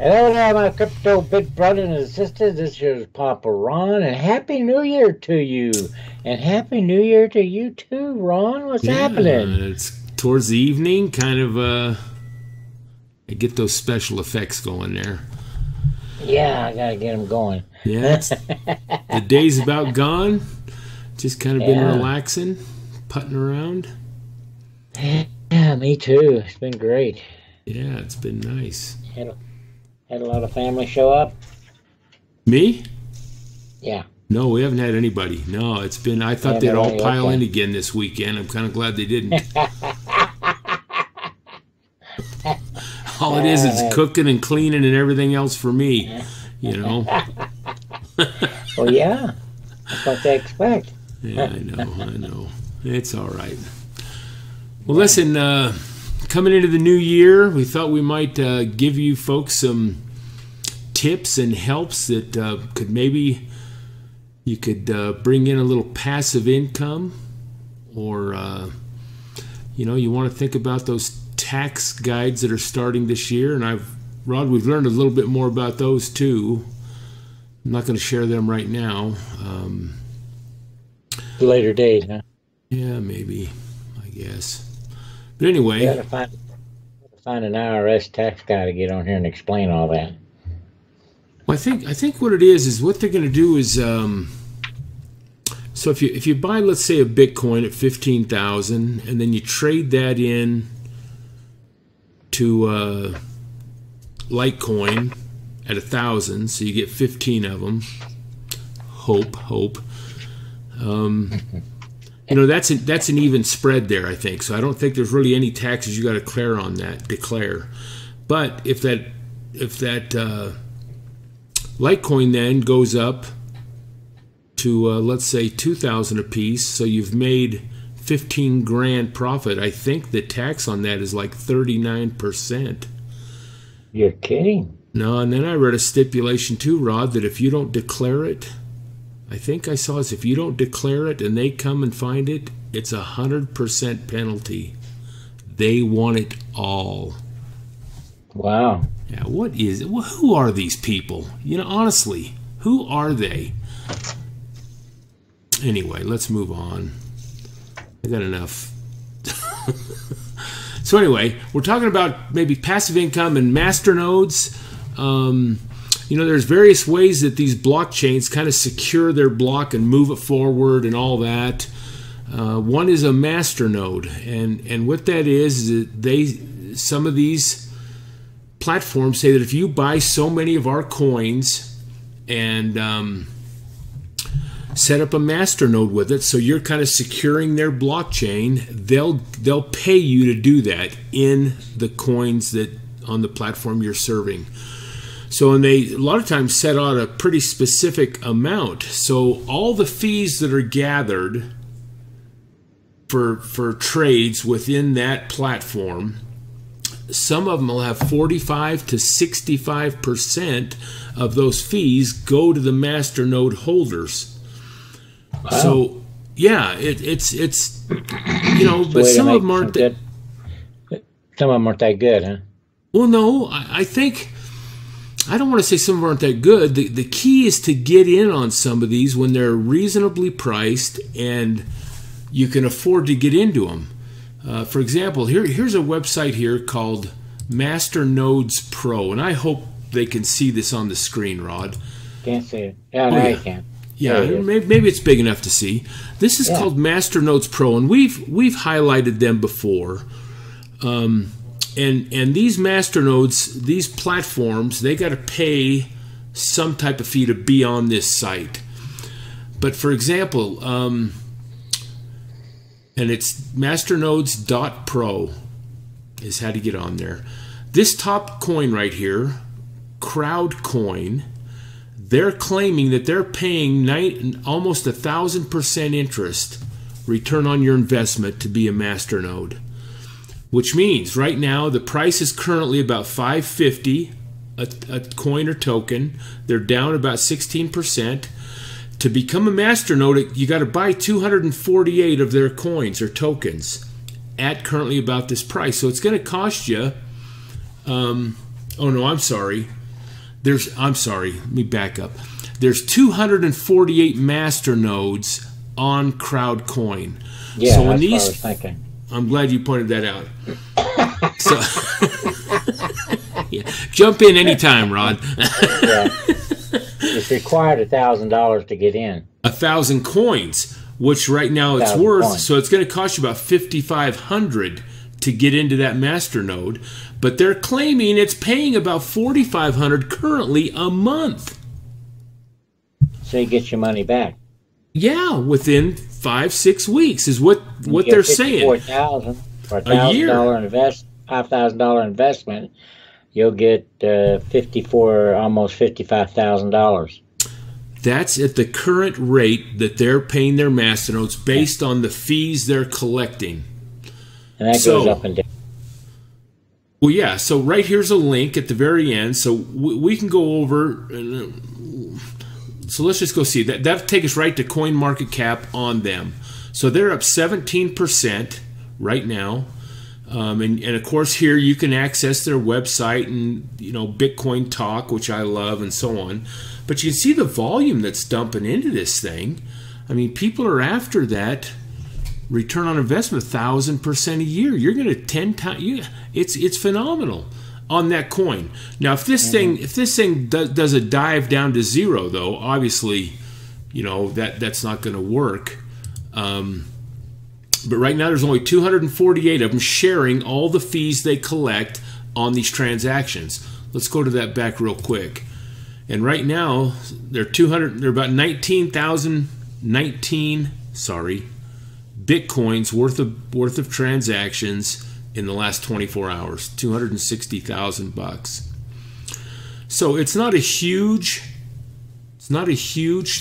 Hello there, my crypto big brother and sister. This is Papa Ron, and Happy New Year to you. And Happy New Year to you too, Ron. What's happening? It's towards the evening, kind of, I get those special effects going there. Yeah, I gotta get them going. Yeah, the day's about gone. Just kind of been relaxing, putting around. Yeah, me too. It's been great. Yeah, it's been nice. Had a lot of family show up. Me? Yeah. No, we haven't had anybody. No, it's been, I thought they'd all pile in again this weekend. I'm kind of glad they didn't. All it is cooking and cleaning and everything else for me, you know. Well, yeah. That's what they expect. Yeah, I know. It's all right. Well, listen, coming into the new year, we thought we might give you folks some tips and helps that could maybe you could bring in a little passive income, or you know, you want to think about those tax guides that are starting this year. And Rod, we've learned a little bit more about those too. I'm not going to share them right now. Later date, huh? Yeah, maybe, I guess. But anyway, you gotta find an IRS tax guy to get on here and explain all that. Well, I think what it is what they're going to do is, so if you buy, let's say, a Bitcoin at 15,000, and then you trade that in to Litecoin at 1,000, so you get 15 of them. Hope. You know, that's an even spread there, I think. So I don't think there's really any taxes you got to declare. But if that Litecoin then goes up to let's say 2,000 a piece, so you've made 15 grand profit. I think the tax on that is like 39%. You're kidding? No, and then I read a stipulation too, Rod, that if you don't declare it, I think I saw this, if you don't declare it and they come and find it, it's 100% penalty. They want it all. Wow. Yeah, what is it? Who are these people? You know, honestly, who are they? Anyway, let's move on. I got enough. So anyway, we're talking about maybe passive income and masternodes. You know, there's various ways that these blockchains kind of secure their block and move it forward and all that. One is a masternode, and what that is that some of these platforms say that if you buy so many of our coins and set up a masternode with it, so you're kind of securing their blockchain, they'll pay you to do that in the coins that on the platform you're serving. So, and they a lot of times set out a pretty specific amount. So all the fees that are gathered for trades within that platform, some of them will have 45 to 65% of those fees go to the masternode holders. Wow. So yeah, it's you know, but some of them aren't that. Some of them aren't that good, huh? Well, no, I think. I don't want to say some of them aren't that good. The key is to get in on some of these when they're reasonably priced and you can afford to get into them. For example, here's a website here called Masternode.pro, and I hope they can see this on the screen, Rod. Can't see it. Yeah, now you can. Yeah, maybe it's big enough to see. This is called Masternode.pro, and we've highlighted them before. And these masternodes, these platforms, they got to pay some type of fee to be on this site. But for example, and it's Masternodes.pro is how to get on there. This top coin right here, Crowdcoin, they're claiming that they're paying almost 1,000% interest return on your investment to be a masternode. Which means right now the price is currently about $5.50 a coin or token. They're down about 16%. To become a masternode, you got to buy 248 of their coins or tokens at currently about this price. So it's going to cost you. Oh no, I'm sorry. I'm sorry, let me back up. There's 248 masternodes on CrowdCoin. Yeah, so when that's what I was thinking. I'm glad you pointed that out. So, yeah, jump in anytime, Rod. Yeah. It's required $1,000 to get in. 1,000 coins, which right now it's worth. Coins. So it's going to cost you about $5,500 to get into that masternode. But they're claiming it's paying about $4,500 currently a month. So you get your money back. Yeah, within 5-6 weeks is what they're saying. $54,000 for $5,000 investment. You'll get almost $55,000. That's at the current rate that they're paying their masternodes based on the fees they're collecting. And that goes up and down. Well, yeah. So right here's a link at the very end. So we can go over. So let's just go see. That'll take us right to CoinMarketCap on them. So they're up 17% right now. And of course here you can access their website and Bitcoin Talk, which I love, and so on. But you can see the volume that's dumping into this thing. I mean, people are after that return on investment 1,000% a year. You're going to 10 times. It's phenomenal on that coin. Now, if this thing does a dive down to zero, though, obviously, that's not going to work. But right now, there's only 248 of them sharing all the fees they collect on these transactions. Let's go to that back real quick. And right now, they're about 19 Bitcoins worth of transactions in the last 24 hours. $260,000. So it's not a huge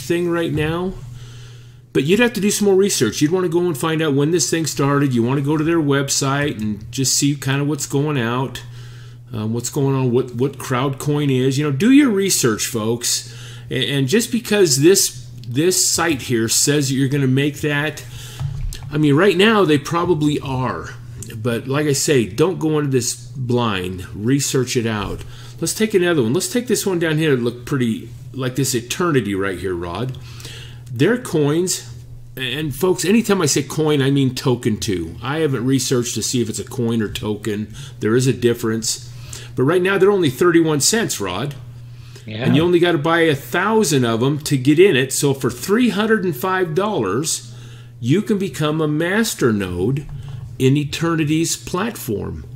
thing right now. But you'd have to do some more research. You'd want to go and find out when this thing started. You want to go to their website and just see kind of what's going out, what's going on, what CrowdCoin is. Do your research, folks. And just because this site here says that you're going to make that, I mean, right now they probably are. But like I say, don't go into this blind. Research it out. Let's take another one. Let's take this one down here. Look pretty like this Eternity right here, Rod. Their coins, and folks, anytime I say coin, I mean token too. I haven't researched to see if it's a coin or token. There is a difference. But right now, they're only 31 cents, Rod. Yeah. And you only got to buy 1,000 of them to get in it. So for $305, you can become a masternode in Eternity's platform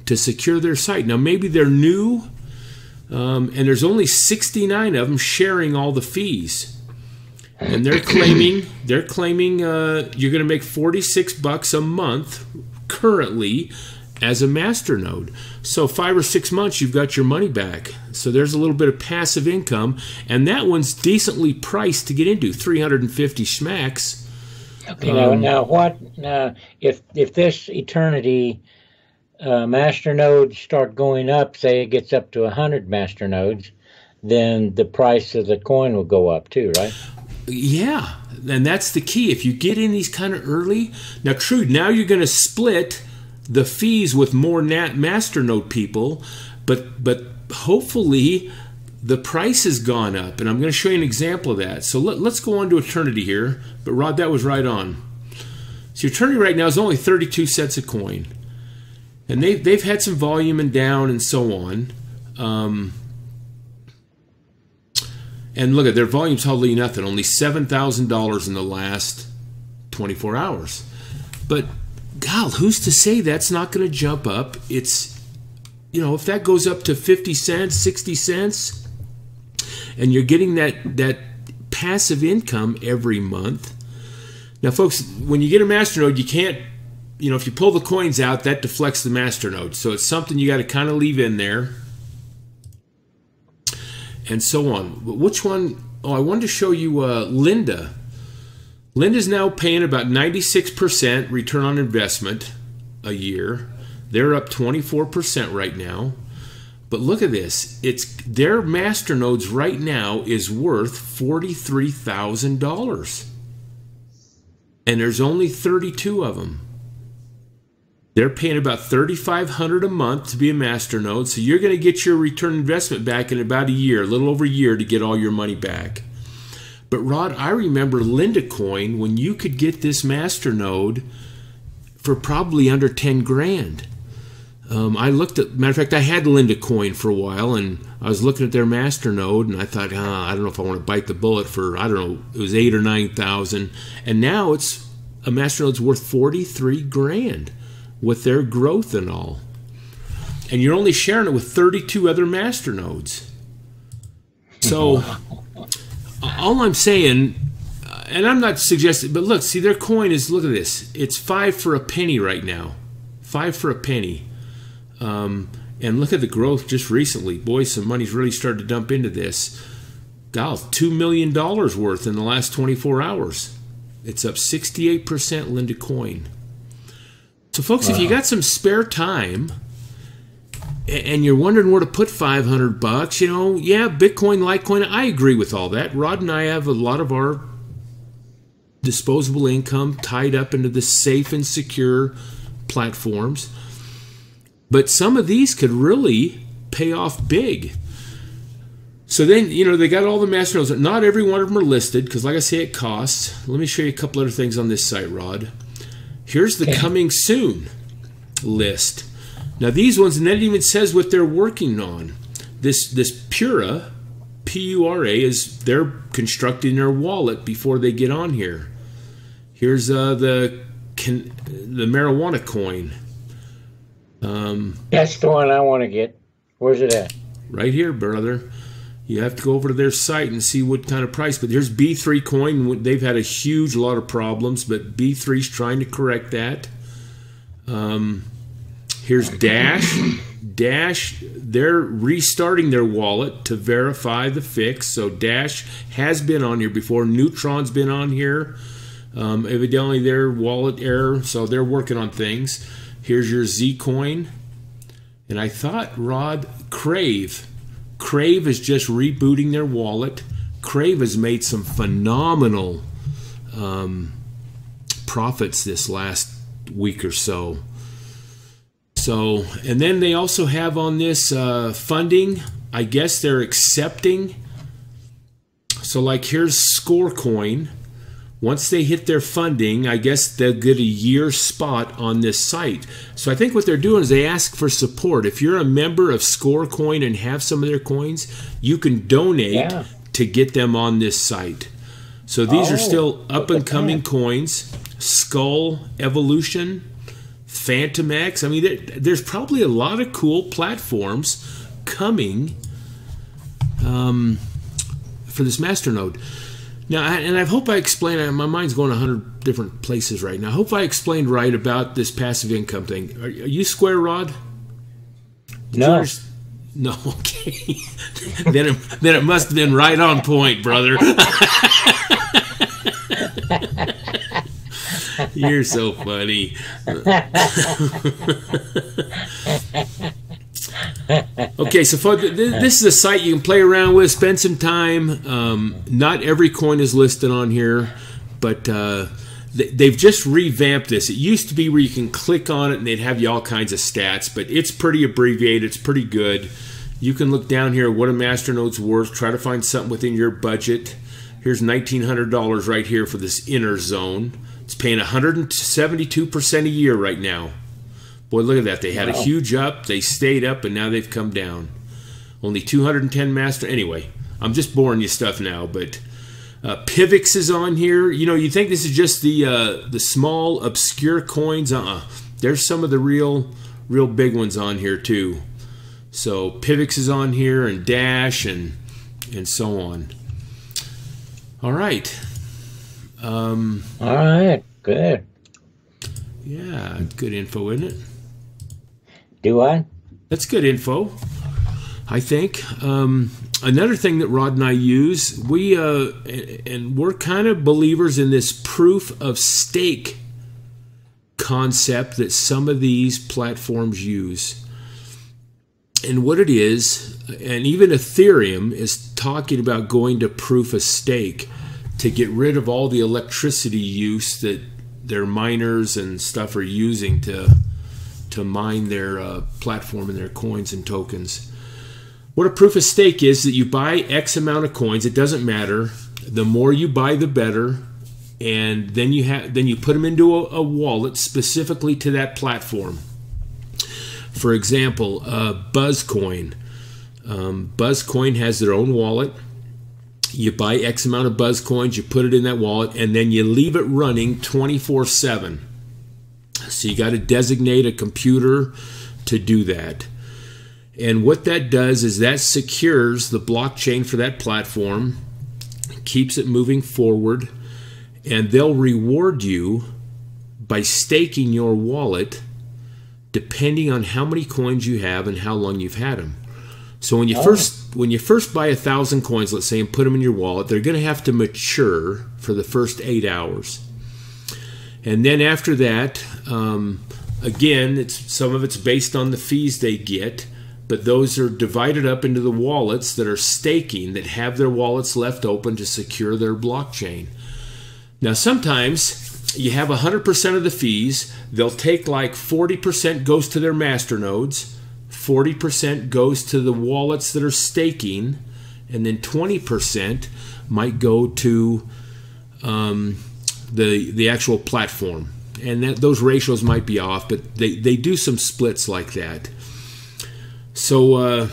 to secure their site. Now, maybe they're new, and there's only 69 of them sharing all the fees. And they're claiming you're going to make $46 a month currently as a masternode. So 5 or 6 months, you've got your money back. So there's a little bit of passive income, and that one's decently priced to get into, 350 schmacks. Okay, now if this Eternity masternodes start going up, say it gets up to 100 masternodes, then the price of the coin will go up too, right? Yeah, and that's the key. If you get in these kind of early, now now you're going to split the fees with more masternode people, but hopefully the price has gone up, and I'm going to show you an example of that. So let's go on to Eternity here, but Rod, that was right on. So Eternity right now is only 32 cents a coin, and they've had some volume and down and so on. And look at their volume's hardly nothing, only $7,000 in the last 24 hours. But, God, who's to say that's not going to jump up? It's, if that goes up to 50 cents, 60 cents, and you're getting that passive income every month. Now, folks, when you get a masternode, you can't, if you pull the coins out, that deflects the masternode. So it's something you got to kind of leave in there. And so on. But which one? Oh, I wanted to show you Linda. Linda's now paying about 96% return on investment a year. They're up 24% right now. But look at this. Their masternodes right now is worth $43,000. And there's only 32 of them. They're paying about $3,500 a month to be a masternode, so you're going to get your return investment back in about a year, a little over a year, to get all your money back. But Rod, I remember Litecoin, when you could get this masternode for probably under 10 grand. I looked at, matter of fact, I had Litecoin for a while, and I was looking at their masternode, and I thought, I don't know if I want to bite the bullet for, I don't know, it was 8,000 or 9,000, and now a masternode's worth 43 grand with their growth and all, and you're only sharing it with 32 other masternodes. So all I'm saying, and I'm not suggesting, but look, see, their coin is, look at this, it's 5 for a penny right now, 5 for a penny. And look at the growth just recently. Boy, some money's really started to dump into this. God, $2 million worth in the last 24 hours. It's up 68% Litecoin. So folks, if you got some spare time and you're wondering where to put $500, you know, yeah, Bitcoin, Litecoin, I agree with all that. Rod and I have a lot of our disposable income tied up into the safe and secure platforms. But some of these could really pay off big. So then, you know, they got all the masternodes. Not every one of them are listed because, like I say, it costs. Let me show you a couple other things on this site, Rod. Here's the coming soon list. Now, these ones, and that even says what they're working on. This Pura, P-U-R-A, is they're constructing their wallet before they get on here. Here's the marijuana coin. That's the one I want to get. Where's it at? Right here, brother. You have to go over to their site and see what kind of price. But here's B3 coin. They've had a lot of problems, but B3's trying to correct that. Here's Dash. Dash, they're restarting their wallet to verify the fix. So Dash has been on here before. Neutron's been on here. Evidently their wallet error, so they're working on things. Here's your Z coin. And I thought, Rod, Crave is just rebooting their wallet. Crave has made some phenomenal profits this last week or so. And then they also have on this funding. I guess they're accepting. So like here's Scorecoin. Once they hit their funding, I guess they'll get a year spot on this site. So I think what they're doing is they ask for support. If you're a member of Scorecoin and have some of their coins, you can donate to get them on this site. So these are still up-and-coming coins. Skull Evolution, Phantom X. I mean, there's probably a lot of cool platforms coming for this masternode. Now, and I hope I explained, my mind's going 100 different places right now. I hope I explained right about this passive income thing. Are you square, Rod? No. No, okay. then it must have been right on point, brother. You're so funny. Okay, so this is a site you can play around with, spend some time. Not every coin is listed on here, but they've just revamped this. It used to be where you can click on it and they'd have you all kinds of stats, but it's pretty abbreviated. It's pretty good. You can look down here at what a masternode's worth, try to find something within your budget. Here's $1,900 right here for this inner zone. It's paying 172% a year right now. Boy, look at that. They had a huge up. They stayed up, and now they've come down. Only 210 master. Anyway, I'm just boring you stuff now, but Pivx is on here. You know, you think this is just the small, obscure coins. There's some of the real big ones on here, too. So Pivx is on here, and Dash, and so on. All right. All right. Good. Yeah, good info, isn't it? Do I? That's good info, I think. Another thing that Rod and I use, we're kind of believers in this proof of stake concept that some of these platforms use. And what it is, and even Ethereum is talking about going to proof of stake to get rid of all the electricity use that their miners and stuff are using to to mine their platform and their coins and tokens. What a proof of stake is that you buy X amount of coins. It doesn't matter. The more you buy, the better. And then you put them into a wallet specifically to that platform. For example, Buzzcoin. Buzzcoin has their own wallet. You buy X amount of Buzzcoins, you put it in that wallet, and then you leave it running 24/7. So you got to designate a computer to do that. And what that does is that secures the blockchain for that platform, keeps it moving forward, and they'll reward you by staking your wallet depending on how many coins you have and how long you've had them. So when you first buy 1,000 coins, let's say, and put them in your wallet, they're going to have to mature for the first 8 hours. And then after that, again, some of it's based on the fees they get, but those are divided up into the wallets that are staking, that have their wallets left open to secure their blockchain. Now, sometimes you have 100% of the fees. They'll take like 40% goes to their masternodes, 40% goes to the wallets that are staking, and then 20% might go to the actual platform. And those ratios might be off, but they do some splits like that. So,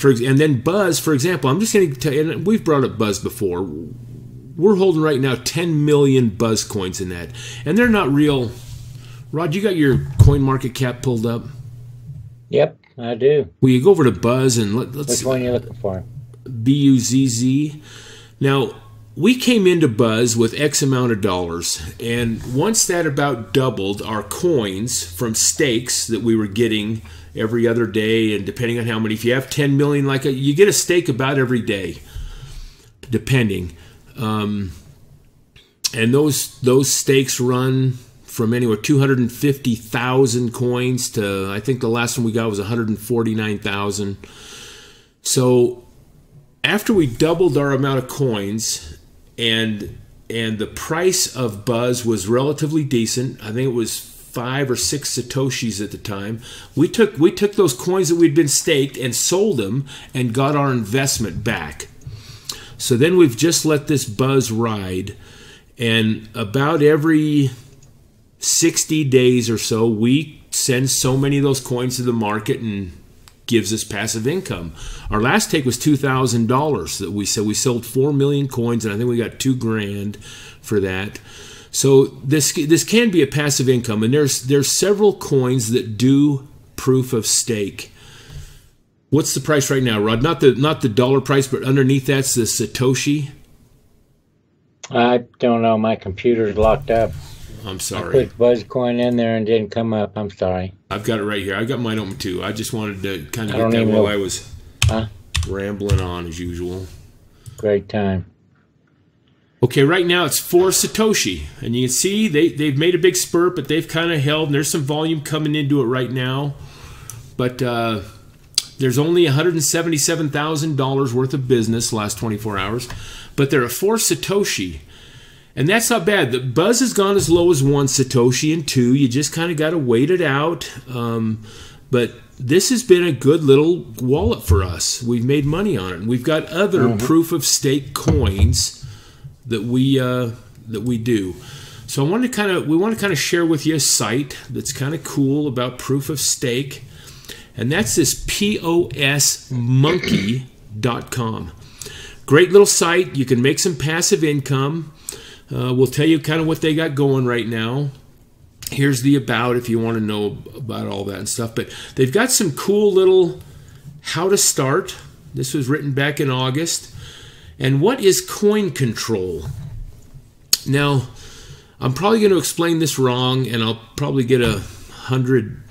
and then Buzz, for example, I'm just going to tell you, and we've brought up Buzz before. We're holding right now 10 million Buzz coins in that. And they're not real. Rod, you got your coin market cap pulled up? Yep, I do. Well, you go over to Buzz and let's... Which one are you looking for? BUZZ. Now, we came into Buzz with X amount of dollars. And once that about doubled, our coins from stakes that we were getting every other day, and depending on how many, if you have 10 million, you get a stake about every day, depending. And those stakes run from anywhere 250,000 coins to, I think the last one we got was 149,000. So after we doubled our amount of coins, and the price of Buzz was relatively decent, I think it was 5 or 6 satoshis at the time. We took those coins that we'd been staked and sold them and got our investment back. So then we've just let this Buzz ride, and about every 60 days or so, we send so many of those coins to the market and gives us passive income. Our last take was $2,000 that we said. We sold 4 million coins, and I think we got $2,000 for that. So this can be a passive income, and there's several coins that do proof of stake. What's the price right now, Rod? Not the dollar price, but underneath that's the Satoshi. I don't know. My computer's locked up. I'm sorry. I put Buzzcoin in there and didn't come up. I'm sorry. I've got it right here. I got mine open too. I just wanted to kind of get that while I was rambling on as usual. Great time. Okay, right now it's 4 Satoshi. And you can see they've made a big spurt, but they've kind of held. And there's some volume coming into it right now. But there's only $177,000 worth of business last 24 hours. But they're at 4 Satoshi. And that's not bad. The Buzz has gone as low as 1 Satoshi and 2. You just kind of got to wait it out. But this has been a good little wallet for us. We've made money on it. And we've got other proof of stake coins that we do. So we want to kind of share with you a site that's kind of cool about proof of stake. And that's this POSmonkey.com. Great little site. You can make some passive income. We'll tell you kind of what they got going right now. Here's the about if you want to know about all that and stuff. But they've got some cool little how to start. This was written back in August. And what is coin control? Now, I'm probably going to explain this wrong, and I'll probably get 100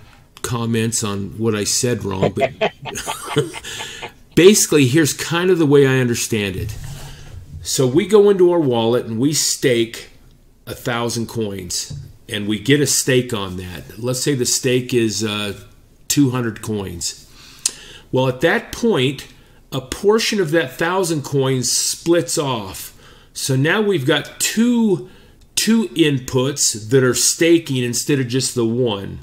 comments on what I said wrong. But basically, here's kind of the way I understand it. So we go into our wallet and we stake 1,000 coins, and we get a stake on that. Let's say the stake is 200 coins. Well, at that point, a portion of that 1,000 coins splits off. So now we've got two inputs that are staking instead of just the one.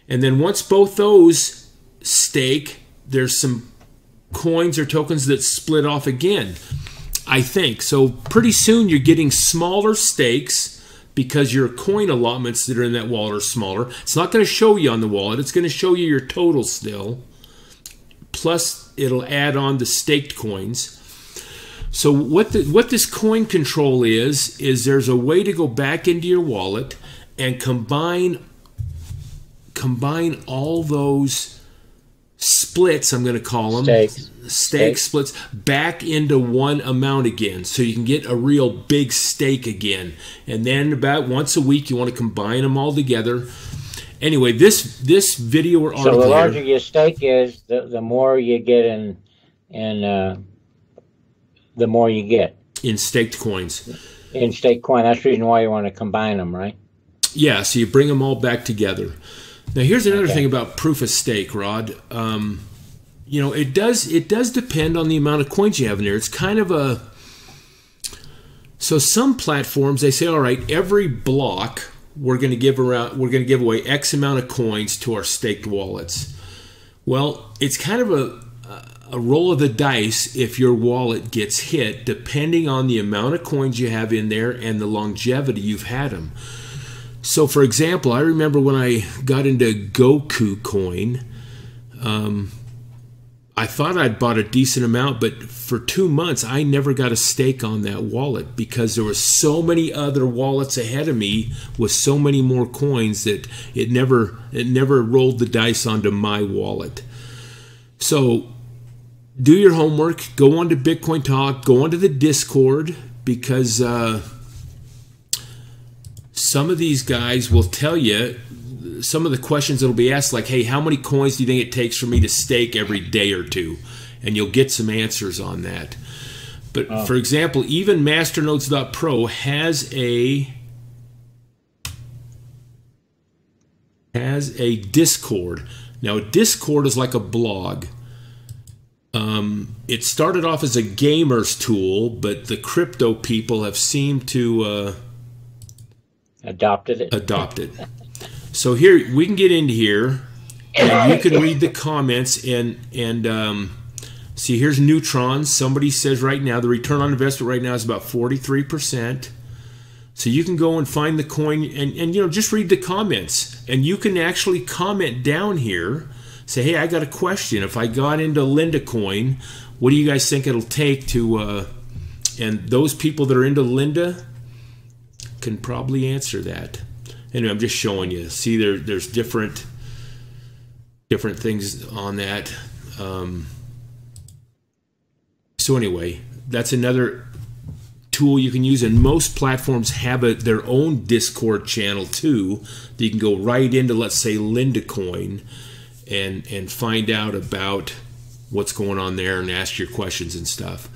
And then once both those stake, there's some coins or tokens that split off again, I think. So pretty soon you're getting smaller stakes because your coin allotments that are in that wallet are smaller. It's not going to show you on the wallet. It's going to show you your total still. Plus, it'll add on the staked coins. So what this coin control is there's a way to go back into your wallet and combine all those splits, I'm going to call them, stake splits, back into one amount again, so you can get a real big stake again. And then about once a week, you want to combine them all together. Anyway, this video or article. So the larger your stake is, the more you get in the more you get in staked coins. In staked coin. That's the reason why you want to combine them, right? Yeah. So you bring them all back together. Now, here's another thing about proof of stake, Rod. You know, it does depend on the amount of coins you have in there. It's kind of a... So some platforms, they say, all right, every block we're going to give away X amount of coins to our staked wallets. Well, it's kind of a roll of the dice if your wallet gets hit, depending on the amount of coins you have in there and the longevity you've had them. So, for example, I remember when I got into Goku coin, I thought I'd bought a decent amount, but for 2 months, I never got a stake on that wallet because there were so many other wallets ahead of me with so many more coins that it never rolled the dice onto my wallet. So, do your homework, go on to Bitcoin Talk, go onto the Discord, because some of these guys will tell you some of the questions that will be asked, like, hey, how many coins do you think it takes for me to stake every day or two? And you'll get some answers on that. But for example, even Masternode.pro has a Discord. Now, a Discord is like a blog. It started off as a gamer's tool, but the crypto people have seemed to adopted it. So here we can get into here, and you can read the comments and see. Here's Neutron. Somebody says right now the return on investment right now is about 43%. So you can go and find the coin and you know, just read the comments, and you can actually comment down here. Say, hey, I got a question. If I got into Litecoin, what do you guys think it'll take to? And those people that are into Linda can probably answer that. Anyway, I'm just showing you. See, there's different things on that. So anyway, that's another tool you can use, and most platforms have their own Discord channel too. That you can go right into, let's say, Litecoin, and find out about what's going on there and ask your questions and stuff.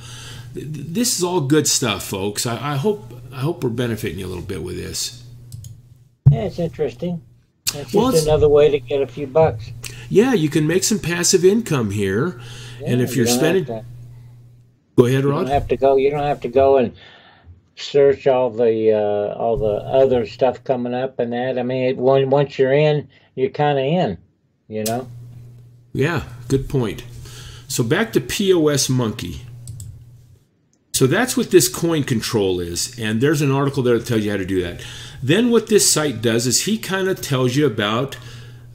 This is all good stuff, folks. I hope we're benefiting you a little bit with this. Yeah, it's interesting. It's just another way to get a few bucks. Yeah, you can make some passive income here, yeah, and if you're spending, go ahead, Rod. You don't have to go and search all the other stuff coming up and that. I mean, once you're in, you're kind of in. You know. Yeah, good point. So back to POS Monkey. So that's what this coin control is, and there's an article there that tells you how to do that. Then what this site does is he kind of tells you about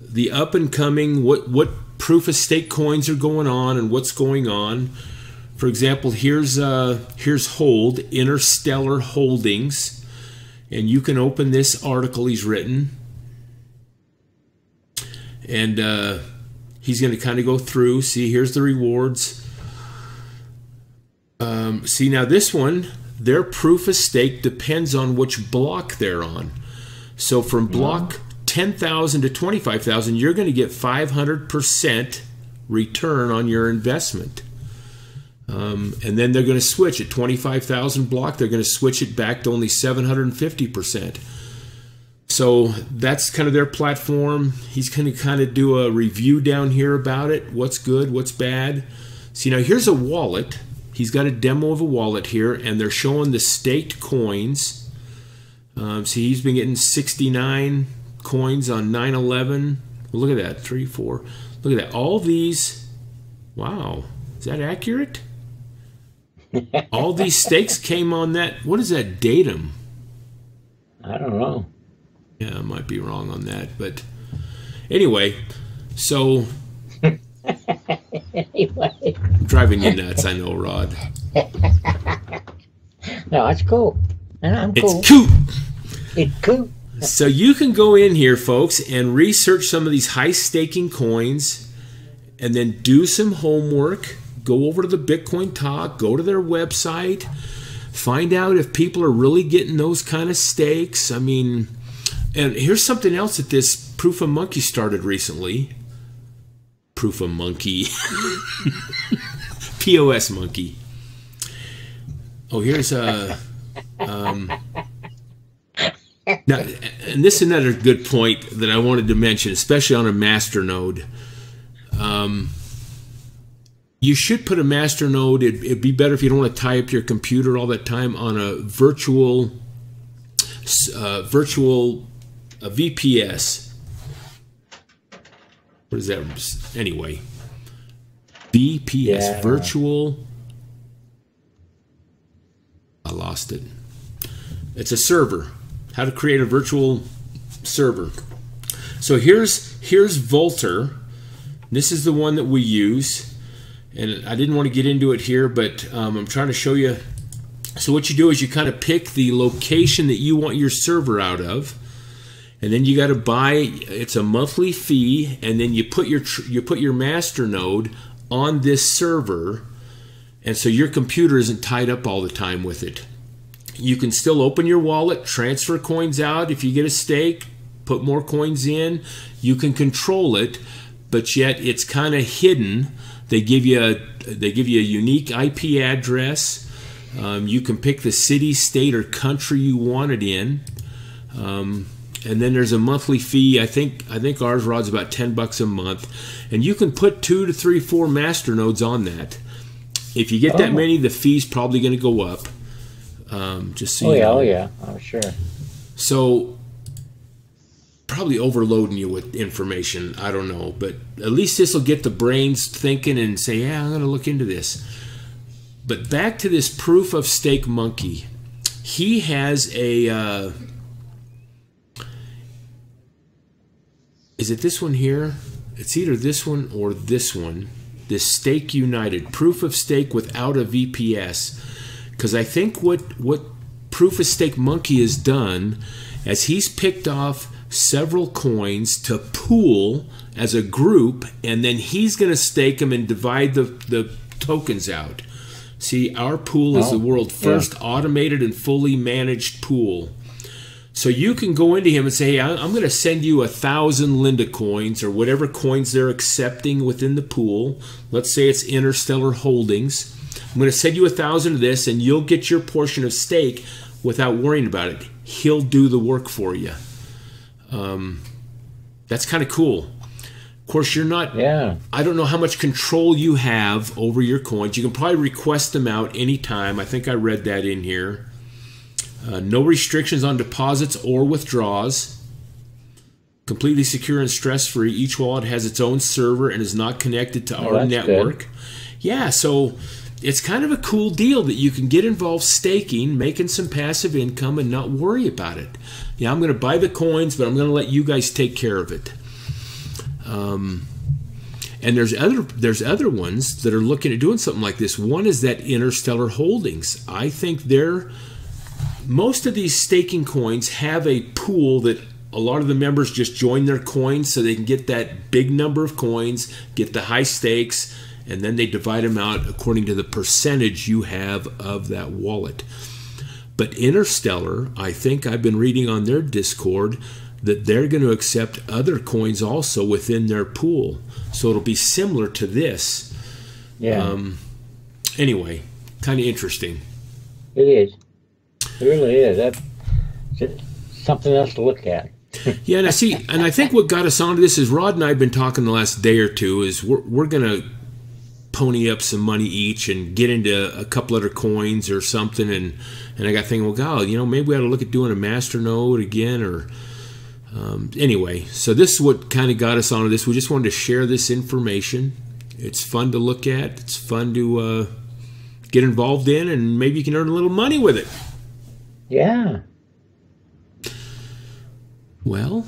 the up and coming, what proof of stake coins are going on and what's going on. For example, here's Hold, Interstellar Holdings, and you can open this article he's written, and he's going to kind of go through. See, here's the rewards. See, now this one, their proof of stake depends on which block they're on. So from block 10,000 to 25,000, you're going to get 500% return on your investment. And then they're going to switch at 25,000 block. They're going to switch it back to only 750%. So that's kind of their platform. He's going to kind of do a review down here about it. What's good, what's bad. See, now here's a wallet. He's got a demo of a wallet here, and they're showing the staked coins. See, he's been getting 69 coins on 9/11, Well, look at that. 3, 4. Look at that. All these. Wow. Is that accurate? All these stakes came on that. What is that datum? I don't know. Yeah, I might be wrong on that. But anyway, so. Anyway. Driving you nuts, I know, Rod. No, it's cool. And I'm cool. It's cool. It's cool. So you can go in here, folks, and research some of these high-staking coins and then do some homework. Go over to the Bitcoin Talk. Go to their website. Find out if people are really getting those kind of stakes. I mean, and here's something else that this Proof of Monkey started recently. Proof of Monkey. POS Monkey. Oh, here's a... now, and this is another good point that I wanted to mention, especially on a Masternode. You should put a Masternode. It'd be better if you don't want to tie up your computer all that time on a virtual VPS. What is that? Anyway, VPS, virtual. I lost it. It's a server. How to create a virtual server. So here's Volter. This is the one that we use. And I didn't want to get into it here, but I'm trying to show you. So what you do is you kind of pick the location that you want your server out of. And then you got to buy, it's a monthly fee, and then you put your Masternode on this server. And so your computer isn't tied up all the time with it. You can still open your wallet, transfer coins out. If you get a stake, put more coins in. You can control it, but yet it's kind of hidden. They give you a unique IP address. You can pick the city, state, or country you want it in. And then there's a monthly fee. I think ours, Rod's about $10 a month, and you can put 2 to 3, 4 Masternodes on that. If you get that many, the fee's probably going to go up. Just so you know. Oh, sure. So, probably overloading you with information. I don't know, but at least this will get the brains thinking and say, yeah, I'm going to look into this. But back to this Proof of Stake Monkey. He has a... is it this one here? It's either this one or this one. This Stake United. Proof of Stake without a VPS. Because I think what Proof of Stake Monkey has done, as he's picked off several coins to pool as a group, and then he's going to stake them and divide the tokens out. See, our pool is the world's first automated and fully managed pool. So you can go into him and say, hey, I'm going to send you 1,000 Linda coins or whatever coins they're accepting within the pool. Let's say it's Interstellar Holdings. I'm going to send you 1,000 of this, and you'll get your portion of stake without worrying about it. He'll do the work for you. That's kind of cool. Of course, you're not... Yeah. I don't know how much control you have over your coins. You can probably request them out anytime. I think I read that in here. No restrictions on deposits or withdrawals. Completely secure and stress-free. Each wallet has its own server and is not connected to our network. Good. Yeah, so... it's kind of a cool deal that you can get involved staking, making some passive income, and not worry about it. Yeah, I'm going to buy the coins, but I'm going to let you guys take care of it. And there's other ones that are looking at doing something like this. One is that Interstellar Holdings. I think most of these staking coins have a pool that a lot of the members just join their coins so they can get that big number of coins, get the high stakes, and then they divide them out according to the percentage you have of that wallet. But Interstellar, I think I've been reading on their Discord that they're going to accept other coins also within their pool. So it'll be similar to this. Yeah. Anyway, kind of interesting. It is. It really is. That's something else to look at. Yeah, and I think what got us onto this is Rod and I have been talking the last day or two is we're going to pony up some money each and get into a couple other coins or something, and I got thinking, well, God, maybe we ought to look at doing a Masternode again, or Anyway, so this is what kind of got us onto this. We just wanted to share this information. It's fun to look at. It's fun to get involved in, and maybe you can earn a little money with it. Yeah. Well,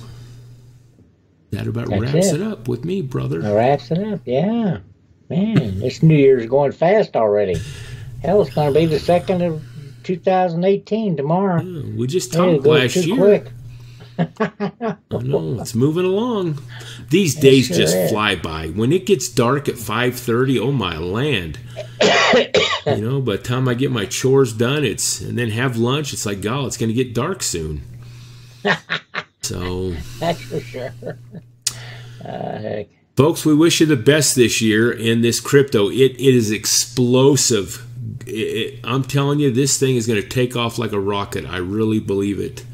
that about wraps it up with me, brother. That wraps it up, yeah. Man, this New Year's going fast already. Hell, it's going to be the 2nd of 2018 tomorrow. Yeah, we just talked last year. Quick. I know, it's moving along. These days just fly by. When it gets dark at 5:30, oh my land. You know, by the time I get my chores done, and then have lunch, it's like, God, it's going to get dark soon. So that's for sure. Heck. Folks, we wish you the best this year in this crypto. It is explosive. I'm telling you, this thing is going to take off like a rocket. I really believe it.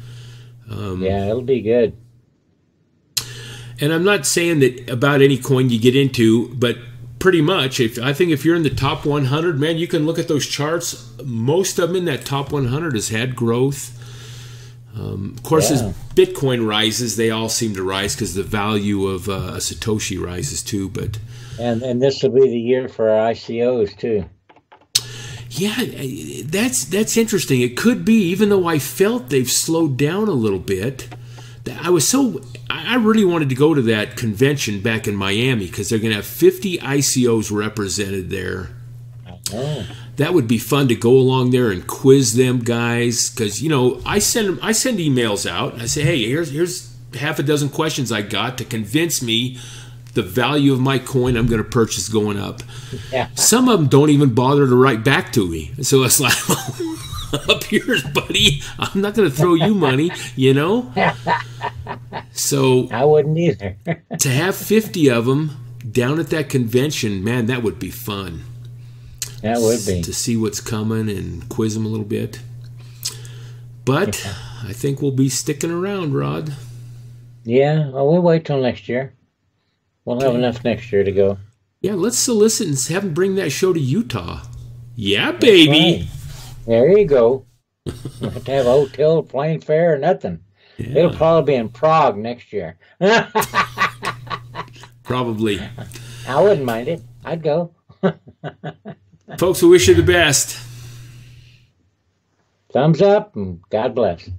Yeah, it'll be good. And I'm not saying that about any coin you get into, but pretty much, I think if you're in the top 100, man, you can look at those charts. Most of them in that top 100 has had growth. Of course, as Bitcoin rises, they all seem to rise because the value of a Satoshi rises too. But and this will be the year for our ICOs too. Yeah, that's interesting. It could be, even though I felt they've slowed down a little bit. I really wanted to go to that convention back in Miami because they're going to have 50 ICOs represented there. Oh. That would be fun to go along there and quiz them guys, because I send emails out and I say, hey, here's half a dozen questions I got to convince me the value of my coin I'm going to purchase going up. Yeah. Some of them don't even bother to write back to me. So it's like, up yours, buddy. I'm not going to throw you money, So I wouldn't either. To have 50 of them down at that convention, man, that would be fun. That would be. To see what's coming and quiz them a little bit. But I think we'll be sticking around, Rod. Yeah, well, we'll wait till next year. We'll have enough next year to go. Yeah, let's solicit and have them bring that show to Utah. Yeah, baby. Right. There you go. You have to have a hotel, plane fare, or nothing. Yeah. It'll probably be in Prague next year. Probably. I wouldn't mind it. I'd go. Folks, we wish you the best. Thumbs up and God bless.